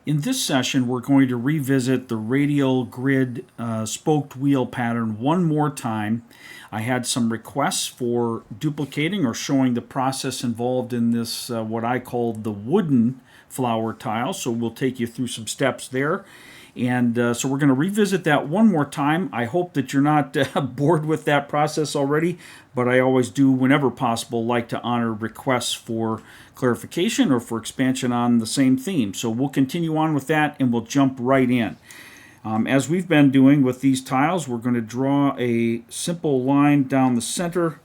In this session, we're going to revisit the radial grid spoked wheel pattern one more time. I had some requests for duplicating or showing the process involved in this, what I called the wooden flower tile, so we'll take you through some steps there. And so we're going to revisit that one more time. I hope that you're not bored with that process already, but I always do, whenever possible, like to honor requests for clarification or for expansion on the same theme. So we'll continue on with that and we'll jump right in. As we've been doing with these tiles, we're going to draw a simple line down the center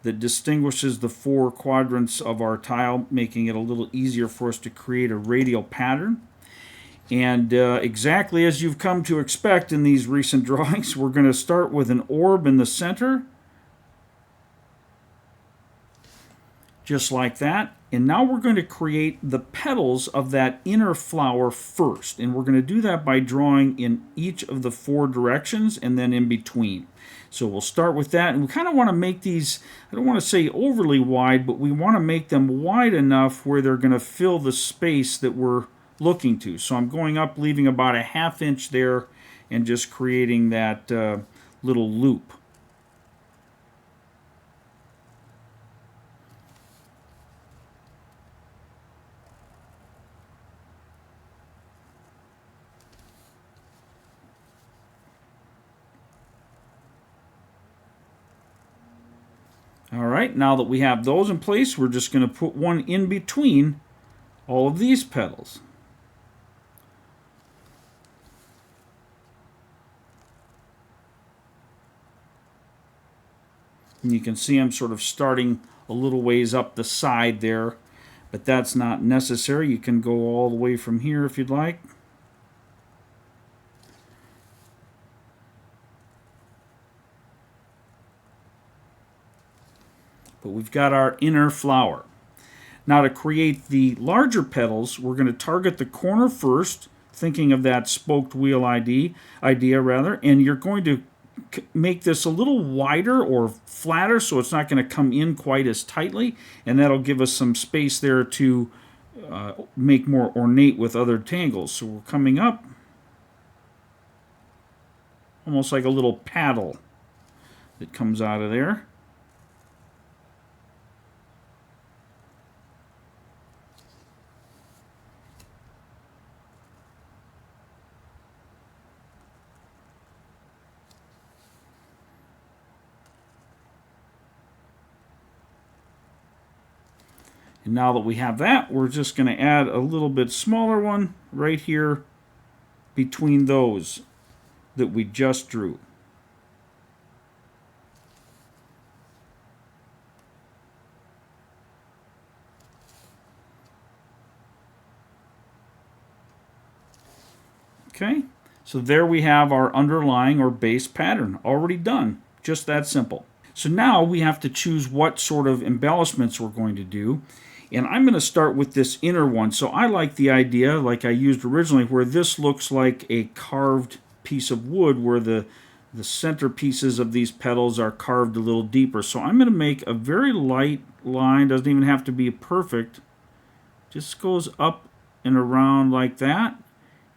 that distinguishes the four quadrants of our tile, making it a little easier for us to create a radial pattern. And exactly as you've come to expect in these recent drawings, we're going to start with an orb in the center, just like that. And now we're going to create the petals of that inner flower first. And we're going to do that by drawing in each of the four directions and then in between. So we'll start with that. And we kind of want to make these, I don't want to say overly wide, but we want to make them wide enough where they're going to fill the space that we're looking to. So I'm going up, leaving about a ½ inch there, and just creating that little loop. All right, now that we have those in place, we're just going to put one in between all of these petals. And you can see I'm sort of starting a little ways up the side there, but that's not necessary. You can go all the way from here if you'd like. But we've got our inner flower. Now to create the larger petals, we're going to target the corner first, thinking of that spoked wheel idea, and you're going to make this a little wider or flatter so it's not going to come in quite as tightly, and that'll give us some space there to make more ornate with other tangles. So we're coming up almost like a little paddle that comes out of there. And now that we have that, we're just going to add a little bit smaller one right here between those that we just drew. Okay, so there we have our underlying or base pattern already done. Just that simple. So now we have to choose what sort of embellishments we're going to do. And I'm going to start with this inner one. So I like the idea, like I used originally, where this looks like a carved piece of wood where the center pieces of these petals are carved a little deeper. So I'm going to make a very light line. Doesn't even have to be perfect. Just goes up and around like that.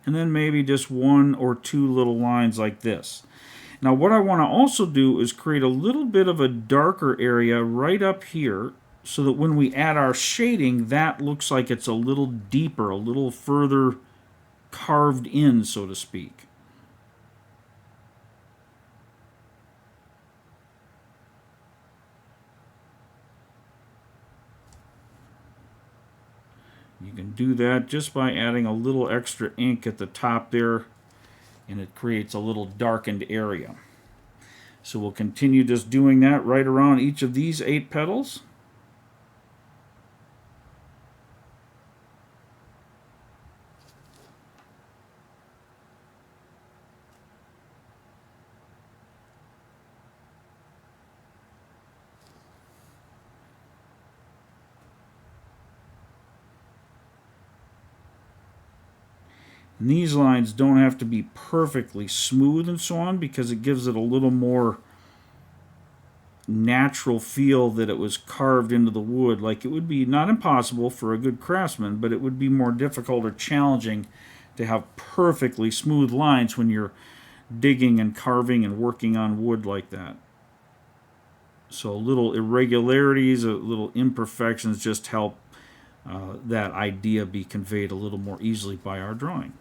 And then maybe just one or two little lines like this. Now what I want to also do is create a little bit of a darker area right up here, so that when we add our shading, that looks like it's a little deeper, a little further carved in, so to speak. You can do that just by adding a little extra ink at the top there, and it creates a little darkened area. So we'll continue just doing that right around each of these 8 petals. And these lines don't have to be perfectly smooth and so on, because it gives it a little more natural feel that it was carved into the wood. Like, it would be not impossible for a good craftsman, but it would be more difficult or challenging to have perfectly smooth lines when you're digging and carving and working on wood like that. So little irregularities, little imperfections just help that idea be conveyed a little more easily by our drawing.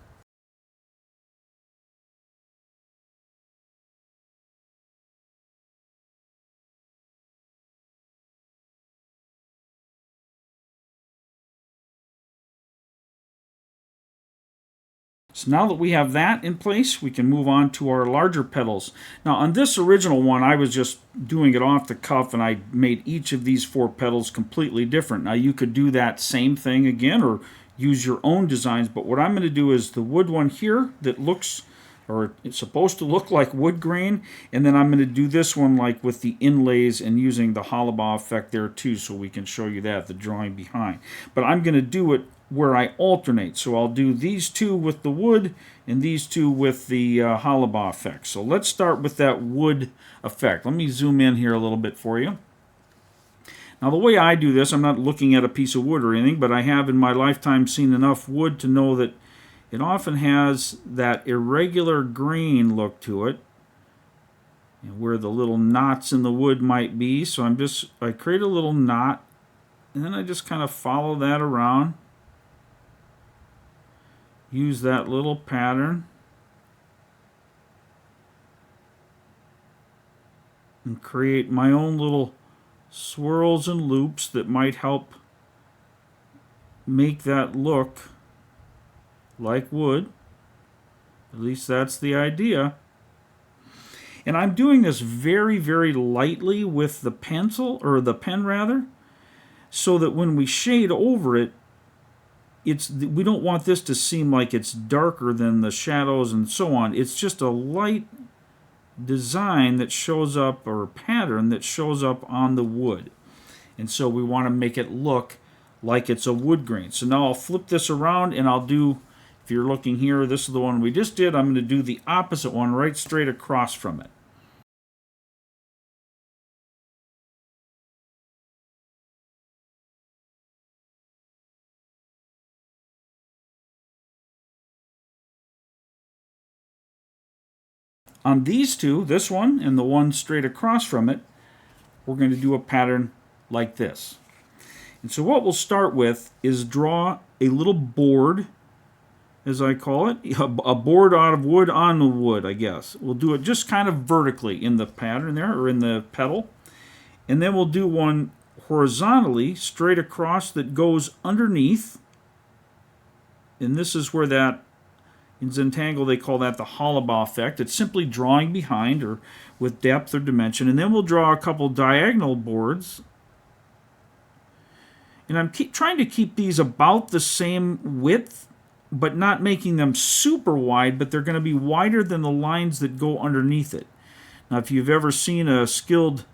So now that we have that in place, we can move on to our larger petals. Now on this original one, I was just doing it off the cuff and I made each of these 4 petals completely different. Now you could do that same thing again or use your own designs, but what I'm going to do is the wood one here that looks, or it's supposed to look like wood grain, and then I'm going to do this one like with the inlays and using the Holibaugh effect there too, so we can show you that, the drawing behind. But I'm going to do it where I alternate. So I'll do these 2 with the wood and these 2 with the Holibaugh effect. So let's start with that wood effect. Let me zoom in here a little bit for you. Now the way I do this, I'm not looking at a piece of wood or anything, but I have in my lifetime seen enough wood to know that it often has that irregular grain look to it, where the little knots in the wood might be. So I create a little knot, and then I just kind of follow that around. Use that little pattern and create my own little swirls and loops that might help make that look like wood. At least that's the idea. And I'm doing this very, very lightly with the pencil, or the pen rather, so that when we shade over it, we don't want this to seem like it's darker than the shadows and so on. It's just a light design that shows up, or pattern that shows up on the wood. And so we want to make it look like it's a wood grain. So now I'll flip this around and I'll do, if you're looking here, this is the one we just did. I'm going to do the opposite one right straight across from it. On these 2, this one and the one straight across from it, we're going to do a pattern like this. And so what we'll start with is draw a little board, as I call it, a board out of wood on the wood, I guess. We'll do it just kind of vertically in the pattern there, or in the petal. And then we'll do one horizontally, straight across, that goes underneath. And this is where that, in Zentangle, they call that the Holibaugh effect. It's simply drawing behind, or with depth or dimension. And then we'll draw a couple diagonal boards. And I'm trying to keep these about the same width, but not making them super wide, but they're going to be wider than the lines that go underneath it. Now, if you've ever seen a skilled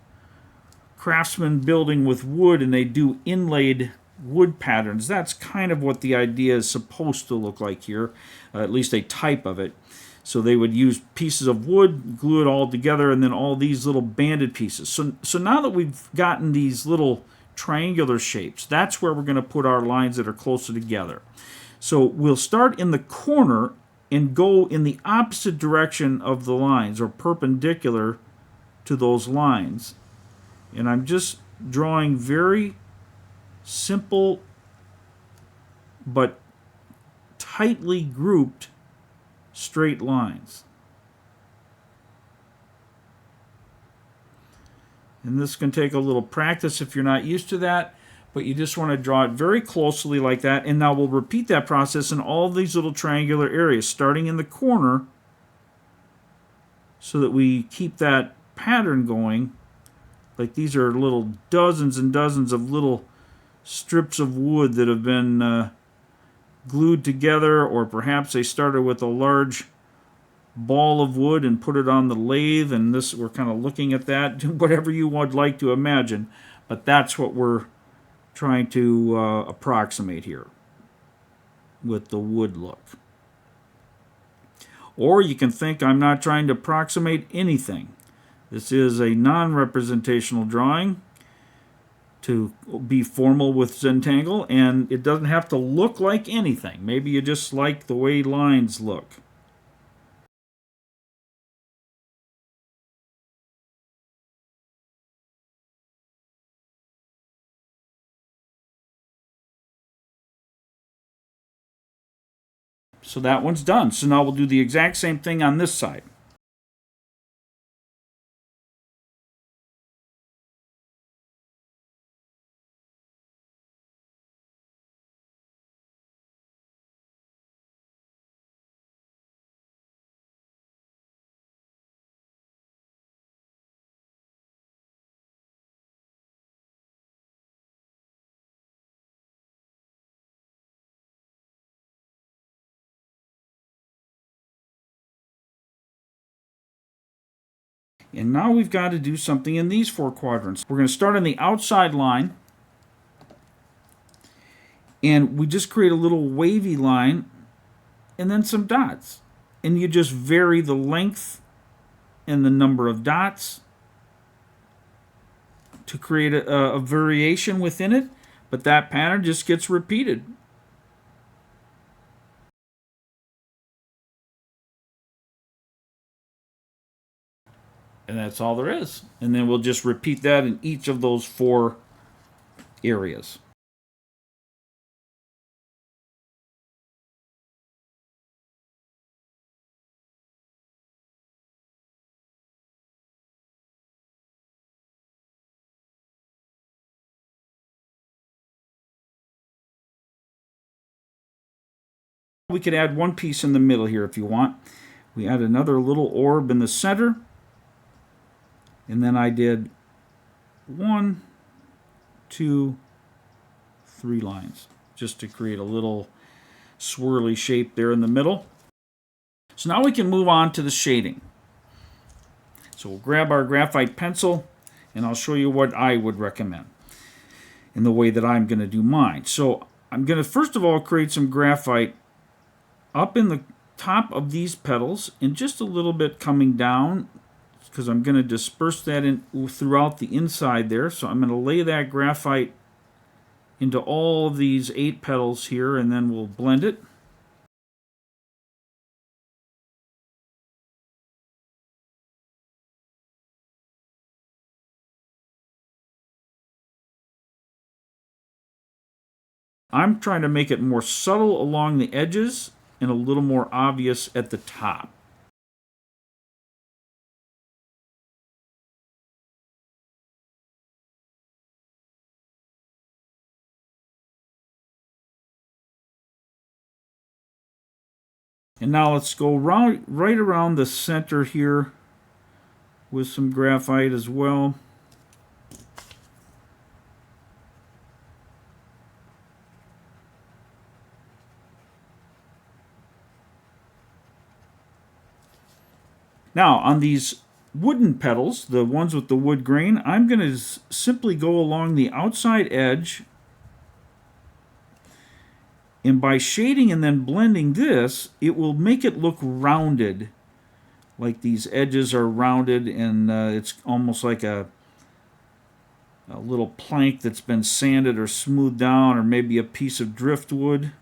craftsman building with wood and they do inlaid wood patterns, that's kind of what the idea is supposed to look like here, at least a type of it. So they would use pieces of wood, glue it all together, and then all these little banded pieces. So now that we've gotten these little triangular shapes, that's where we're going to put our lines that are closer together. So we'll start in the corner and go in the opposite direction of the lines, or perpendicular to those lines. And I'm just drawing very simple but tightly grouped straight lines. And this can take a little practice if you're not used to that, but you just want to draw it very closely like that. And now we'll repeat that process in all these little triangular areas, starting in the corner, so that we keep that pattern going. Like these are little dozens and dozens of little strips of wood that have been glued together, or perhaps they started with a large ball of wood and put it on the lathe, and this, we're kind of looking at that, whatever you would like to imagine, but that's what we're trying to approximate here with the wood look. Or you can think I'm not trying to approximate anything. This is a non-representational drawing to be formal with Zentangle, and it doesn't have to look like anything. Maybe you just like the way lines look. So that one's done. So now we'll do the exact same thing on this side. And now we've got to do something in these four quadrants. We're going to start on the outside line, and we just create a little wavy line and then some dots. And you just vary the length and the number of dots to create a variation within it, but that pattern just gets repeated. And that's all there is. And then we'll just repeat that in each of those four areas. We could add one piece in the middle here if you want. We add another little orb in the center. And then I did 1, 2, 3 lines just to create a little swirly shape there in the middle. So now we can move on to the shading. So we'll grab our graphite pencil and I'll show you what I would recommend in the way that I'm going to do mine. So I'm going to first of all create some graphite up in the top of these petals and just a little bit coming down because I'm going to disperse that in throughout the inside there. So I'm going to lay that graphite into all of these 8 petals here, and then we'll blend it. I'm trying to make it more subtle along the edges and a little more obvious at the top. And now let's go right around the center here with some graphite as well. Now on these wooden petals, the ones with the wood grain, I'm going to simply go along the outside edge, and by shading and then blending this, it will make it look rounded, like these edges are rounded, and it's almost like a little plank that's been sanded or smoothed down, or maybe a piece of driftwood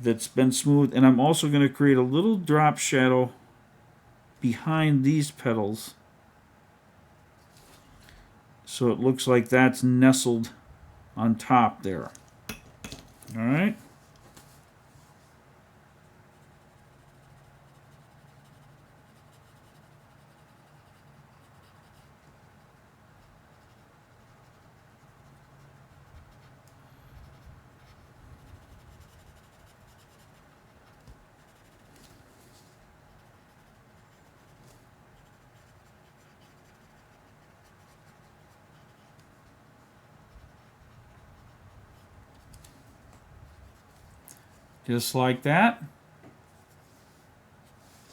that's been smoothed. And I'm also going to create a little drop shadow behind these petals, so it looks like that's nestled on top there. All right. Just like that.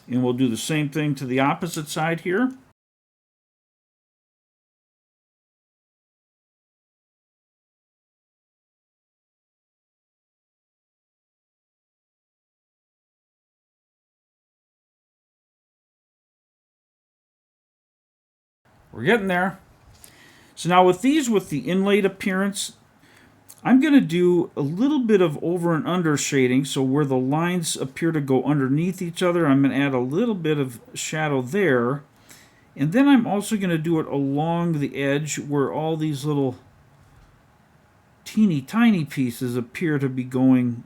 And we'll do the same thing to the opposite side here. We're getting there. So now with these, with the inlaid appearance, I'm going to do a little bit of over and under shading. So where the lines appear to go underneath each other, I'm going to add a little bit of shadow there. And then I'm also going to do it along the edge where all these little teeny tiny pieces appear to be going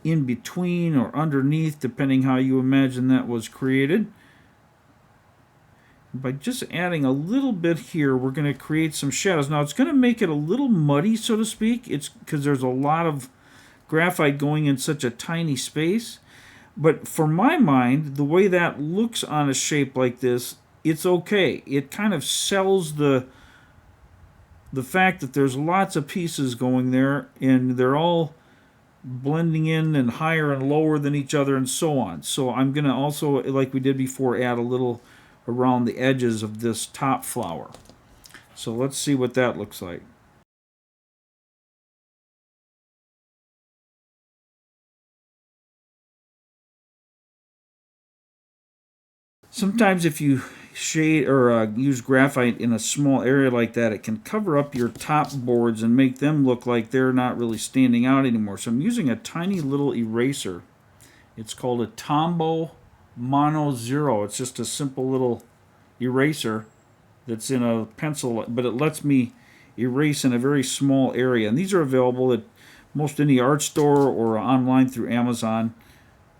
in between or underneath, depending how you imagine that was created. By just adding a little bit here, we're going to create some shadows. Now, it's going to make it a little muddy, so to speak. It's because there's a lot of graphite going in such a tiny space. But for my mind, the way that looks on a shape like this, it's okay. It kind of sells the fact that there's lots of pieces going there, and they're all blending in and higher and lower than each other and so on. So I'm going to also, like we did before, add a little around the edges of this top flower. So let's see what that looks like. Sometimes if you shade or use graphite in a small area like that, it can cover up your top boards and make them look like they're not really standing out anymore. So I'm using a tiny little eraser. It's called a Tombow Mono Zero. It's just a simple little eraser that's in a pencil, but it lets me erase in a very small area. And these are available at most any art store or online through Amazon.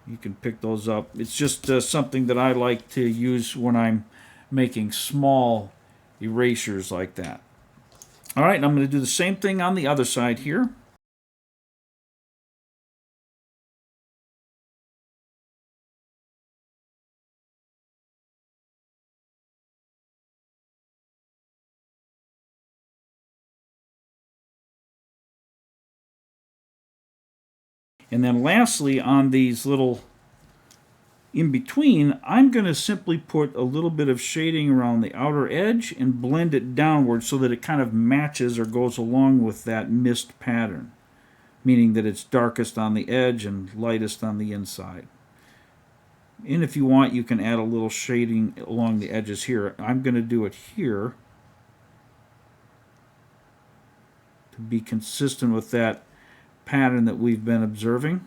You can pick those up. It's just something that I like to use when I'm making small erasures like that. All right, I'm going to do the same thing on the other side here. And then lastly, on these little in between, I'm going to simply put a little bit of shading around the outer edge and blend it downward so that it kind of matches or goes along with that mist pattern, meaning that it's darkest on the edge and lightest on the inside. And if you want, you can add a little shading along the edges here. I'm going to do it here to be consistent with that pattern that we've been observing.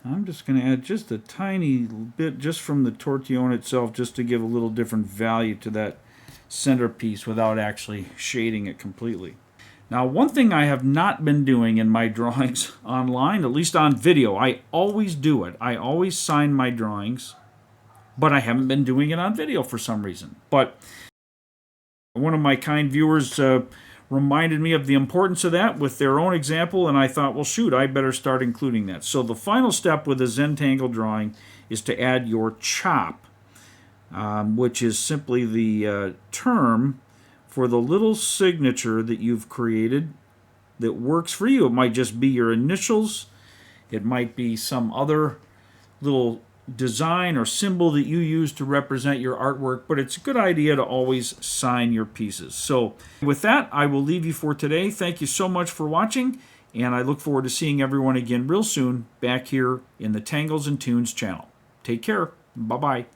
I'm just going to add just a tiny bit just from the tortillon itself, just to give a little different value to that centerpiece without actually shading it completely. Now, one thing I have not been doing in my drawings online, at least on video, I always do it. I always sign my drawings, but I haven't been doing it on video for some reason. But one of my kind viewers reminded me of the importance of that with their own example, and I thought, well, shoot, I better start including that. So the final step with a Zentangle drawing is to add your chop, which is simply the term for the little signature that you've created that works for you. It might just be your initials. It might be some other little design or symbol that you use to represent your artwork, but it's a good idea to always sign your pieces. So with that, I will leave you for today. Thank you so much for watching, and I look forward to seeing everyone again real soon back here in the Tangles and Tunes channel. Take care. Bye-bye.